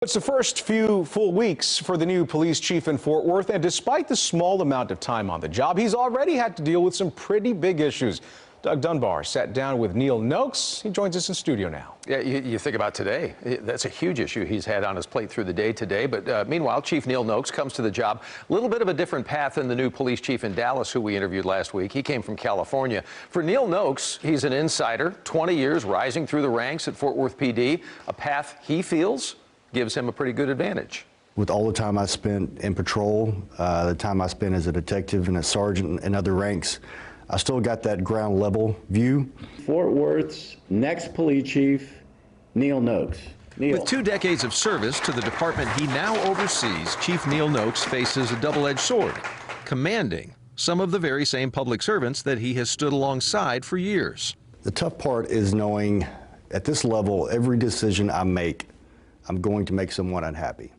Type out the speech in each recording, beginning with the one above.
It's the first few full weeks for the new police chief in Fort Worth, and despite the small amount of time on the job, he's already had to deal with some pretty big issues. Doug Dunbar sat down with Noakes. He joins us in studio now. Yeah, you think about today. That's a huge issue he's had on his plate through the day today. But meanwhile, Chief Neil Noakes comes to the job. A little bit of a different path than the new police chief in Dallas, who we interviewed last week. He came from California. For Neil Noakes, he's an insider, 20 years rising through the ranks at Fort Worth PD, a path he feels gives him a pretty good advantage. With all the time I spent in patrol, the time I spent as a detective and a sergeant and other ranks, I still got that ground level view. Fort Worth's next police chief, Neil Noakes. Neil. With 2 decades of service to the department he now oversees, Chief Neil Noakes faces a double-edged sword, commanding some of the very same public servants that he has stood alongside for years. The tough part is knowing at this level, every decision I make, I'm going to make someone unhappy.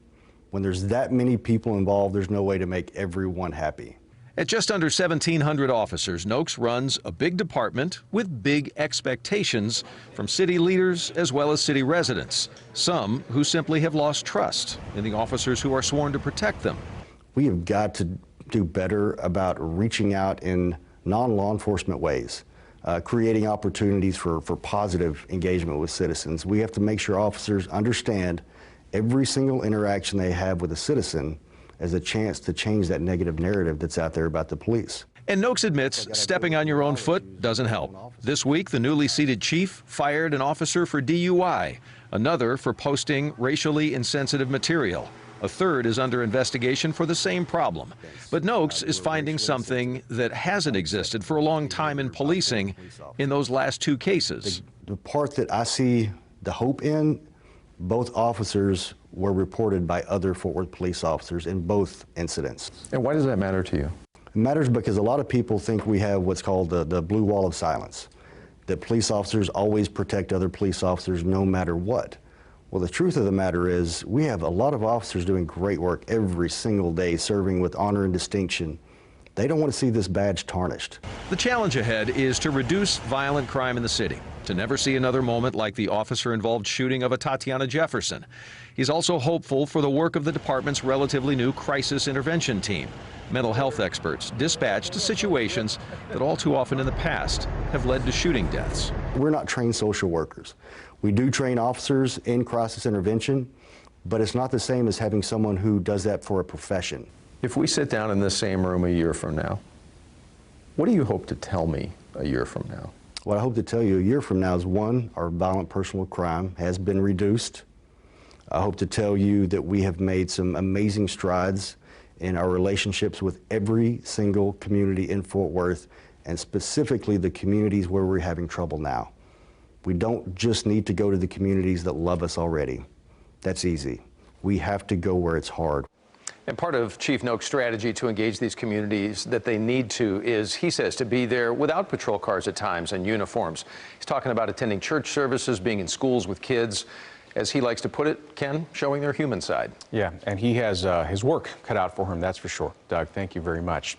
When there's that many people involved, there's no way to make everyone happy. At just under 1,700 officers, Noakes runs a big department with big expectations from city leaders as well as city residents, some who simply have lost trust in the officers who are sworn to protect them. We have got to do better about reaching out in non-law enforcement ways, creating opportunities for positive engagement with citizens. We have to make sure officers understand every single interaction they have with a citizen as a chance to change that negative narrative that's out there about the police. And Noakes admits stepping on your own foot doesn't help. This week, the newly seated chief fired an officer for DUI, another for posting racially insensitive material. A third is under investigation for the same problem. But Noakes is finding something that hasn't existed for a long time in policing in those last 2 cases. The part that I see the hope in, both officers were reported by other Fort Worth police officers in both incidents. And why does that matter to you? It matters because a lot of people think we have what's called the blue wall of silence, that police officers always protect other police officers no matter what. Well, the truth of the matter is we have a lot of officers doing great work every single day, serving with honor and distinction. They don't want to see this badge tarnished. The challenge ahead is to reduce violent crime in the city, to never see another moment like the officer-involved shooting of a Tatiana Jefferson. He's also hopeful for the work of the department's relatively new crisis intervention team, mental health experts dispatched to situations that all too often in the past have led to shooting deaths. We're not trained social workers. We do train officers in crisis intervention, but it's not the same as having someone who does that for a profession. If we sit down in this same room a year from now, what do you hope to tell me a year from now? What I hope to tell you a year from now is, 1, our violent personal crime has been reduced. I hope to tell you that we have made some amazing strides in our relationships with every single community in Fort Worth, and specifically the communities where we're having trouble now. We don't just need to go to the communities that love us already. That's easy. We have to go where it's hard. And part of Chief Noakes' strategy to engage these communities that they need to is, he says, to be there without patrol cars at times and uniforms. He's talking about attending church services, being in schools with kids, as he likes to put it, Ken, showing their human side. Yeah, and he has his work cut out for him, that's for sure. Doug, thank you very much.